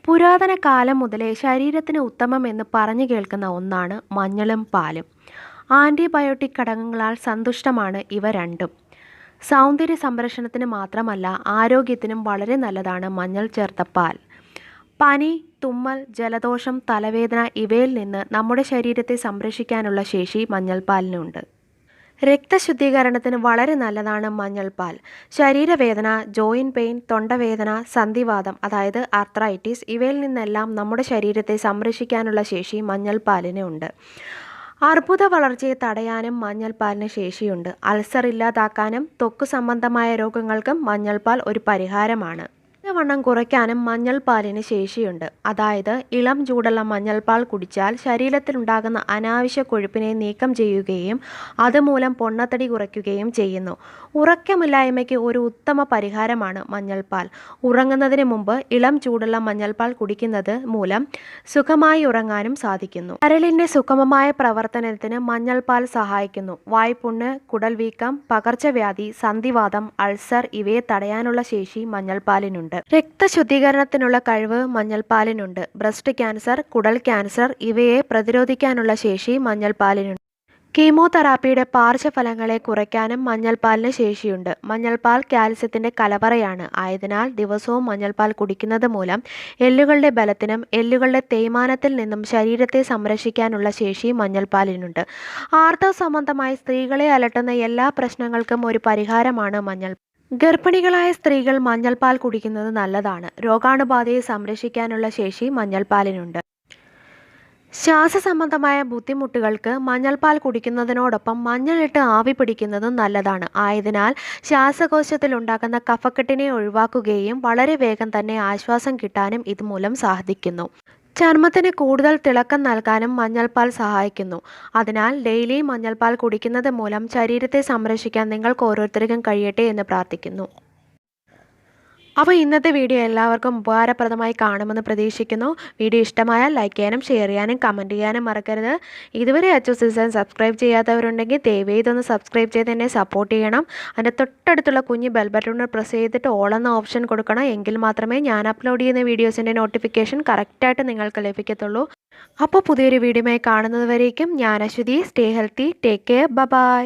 പുരാതന കാലം മുതലേ ശരീരത്തിന് ഉത്തമമെന്ന് പറഞ്ഞു കേൾക്കുന്ന ഒന്നാണ് മഞ്ഞളും പാലും. ആൻറ്റിബയോട്ടിക് ഘടകങ്ങളാൽ സന്തുഷ്ടമാണ് ഇവ രണ്ടും. സൗന്ദര്യ സംരക്ഷണത്തിന് മാത്രമല്ല ആരോഗ്യത്തിനും വളരെ നല്ലതാണ് മഞ്ഞൾ ചേർത്ത പാൽ. പനി, തുമ്മൽ, ജലദോഷം, തലവേദന ഇവയിൽ നിന്ന് നമ്മുടെ ശരീരത്തെ സംരക്ഷിക്കാനുള്ള ശേഷി മഞ്ഞൾപ്പാലിനുണ്ട്. രക്തശുദ്ധീകരണത്തിന് വളരെ നല്ലതാണ് മഞ്ഞൾപ്പാൽ. ശരീരവേദന, ജോയിൻറ്റ് പെയിൻ, തൊണ്ടവേദന, സന്ധിവാതം അതായത് ആർത്രൈറ്റിസ് ഇവയിൽ നിന്നെല്ലാം നമ്മുടെ ശരീരത്തെ സംരക്ഷിക്കാനുള്ള ശേഷി മഞ്ഞൾപ്പാലിന് ഉണ്ട്. അർബുദ വളർച്ചയെ തടയാനും മഞ്ഞൾപ്പാലിന് ശേഷിയുണ്ട്. അൾസർ ഇല്ലാതാക്കാനും ത്വക്ക് സംബന്ധമായ രോഗങ്ങൾക്കും മഞ്ഞൾപ്പാൽ ഒരു പരിഹാരമാണ്. വണ്ണം കുറയ്ക്കാനും മഞ്ഞൾപ്പാലിന് ശേഷിയുണ്ട്. അതായത് ഇളം ചൂടുള്ള മഞ്ഞൾപ്പാൽ കുടിച്ചാൽ ശരീരത്തിലുണ്ടാകുന്ന അനാവശ്യ കൊഴുപ്പിനെ നീക്കം ചെയ്യുകയും അതുമൂലം പൊണ്ണത്തടി കുറയ്ക്കുകയും ചെയ്യുന്നു. ഉറക്കമില്ലായ്മയ്ക്ക് ഒരു ഉത്തമ പരിഹാരമാണ് മഞ്ഞൾപ്പാൽ. ഉറങ്ങുന്നതിന് മുമ്പ് ഇളം ചൂടുള്ള മഞ്ഞൾപ്പാൽ കുടിക്കുന്നത് മൂലം സുഖമായി ഉറങ്ങാനും സാധിക്കുന്നു. കരളിൻ്റെ സുഗമമായ പ്രവർത്തനത്തിന് മഞ്ഞൾപ്പാൽ സഹായിക്കുന്നു. വായ്പുണ്ണ്, കുടൽ വീക്കം, പകർച്ചവ്യാധി, സന്ധിവാതം, അൾസർ ഇവയെ തടയാനുള്ള ശേഷി മഞ്ഞൾപ്പാലിനുണ്ട്. രക്തശുദ്ധീകരണത്തിനുള്ള കഴിവ് മഞ്ഞൾപ്പാലിനുണ്ട്. ബ്രസ്റ്റ് ക്യാൻസർ, കുടൽ ക്യാൻസർ ഇവയെ പ്രതിരോധിക്കാനുള്ള ശേഷി മഞ്ഞൾപ്പാലിനുണ്ട്. കീമോതെറാപ്പിയുടെ പാർശ്വഫലങ്ങളെ കുറയ്ക്കാനും മഞ്ഞൾപ്പാലിന് ശേഷിയുണ്ട്. മഞ്ഞൾപ്പാൽ കാൽസ്യത്തിൻ്റെ കലവറയാണ്. ആയതിനാൽ ദിവസവും മഞ്ഞൾപ്പാൽ കുടിക്കുന്നത് മൂലം എല്ലുകളുടെ ബലത്തിനും എല്ലുകളുടെ തേയ്മാനത്തിൽ നിന്നും ശരീരത്തെ സംരക്ഷിക്കാനുള്ള ശേഷി മഞ്ഞൾപ്പാലിനുണ്ട്. ആർത്തവ സംബന്ധമായി സ്ത്രീകളെ അലട്ടുന്ന എല്ലാ പ്രശ്നങ്ങൾക്കും ഒരു പരിഹാരമാണ് മഞ്ഞൾ. ഗർഭിണികളായ സ്ത്രീകൾ മഞ്ഞൾപ്പാൽ കുടിക്കുന്നത് നല്ലതാണ്. രോഗാണുബാധയെ സംരക്ഷിക്കാനുള്ള ശേഷി മഞ്ഞൾപ്പാലിനുണ്ട്. ശ്വാസസംബന്ധമായ ബുദ്ധിമുട്ടുകൾക്ക് മഞ്ഞൾപ്പാൽ കുടിക്കുന്നതിനോടൊപ്പം മഞ്ഞളിട്ട് ആവി പിടിക്കുന്നതും നല്ലതാണ്. ആയതിനാൽ ശ്വാസകോശത്തിൽ ഉണ്ടാകുന്ന കഫക്കെട്ടിനെ ഒഴിവാക്കുകയും വളരെ വേഗം തന്നെ ആശ്വാസം കിട്ടാനും ഇതുമൂലം സാധിക്കുന്നു. ചർമ്മത്തിന് കൂടുതൽ തിളക്കം നൽകാനും മഞ്ഞൾപ്പാൽ സഹായിക്കുന്നു. അതിനാൽ ഡെയിലി മഞ്ഞൾപ്പാൽ കുടിക്കുന്നത് മൂലം ശരീരത്തെ സംരക്ഷിക്കാൻ നിങ്ങൾക്ക് ഓരോരുത്തർക്കും കഴിയട്ടെ എന്ന് പ്രാർത്ഥിക്കുന്നു. അപ്പോൾ ഇന്നത്തെ വീഡിയോ എല്ലാവർക്കും ഉപകാരപ്രദമായി കാണുമെന്ന് പ്രതീക്ഷിക്കുന്നു. വീഡിയോ ഇഷ്ടമായാൽ ലൈക്ക് ചെയ്യാനും ഷെയർ ചെയ്യാനും കമൻറ്റ് ചെയ്യാനും മറക്കരുത്. ഇതുവരെ അച്ചൂസിസൻ സബ്സ്ക്രൈബ് ചെയ്യാത്തവരുണ്ടെങ്കിൽ ദയവായി ഇതൊന്ന് സബ്സ്ക്രൈബ് ചെയ്ത് എന്നെ സപ്പോർട്ട് ചെയ്യണം. അതിൻ്റെ തൊട്ടടുത്തുള്ള കുഞ്ഞ് ബെൽ ബട്ടൺ പ്രസ് ചെയ്തിട്ട് ഓൾ എന്ന ഓപ്ഷൻ കൊടുക്കണം. എങ്കിൽ മാത്രമേ ഞാൻ അപ്ലോഡ് ചെയ്യുന്ന വീഡിയോസിൻ്റെ നോട്ടിഫിക്കേഷൻ കറക്റ്റായിട്ട് നിങ്ങൾക്ക് ലഭിക്കത്തുള്ളൂ. അപ്പോൾ പുതിയൊരു വീഡിയോയുമായി കാണുന്നത് വരേക്കും ഞാൻ Aswathy. Stay healthy, take care, by.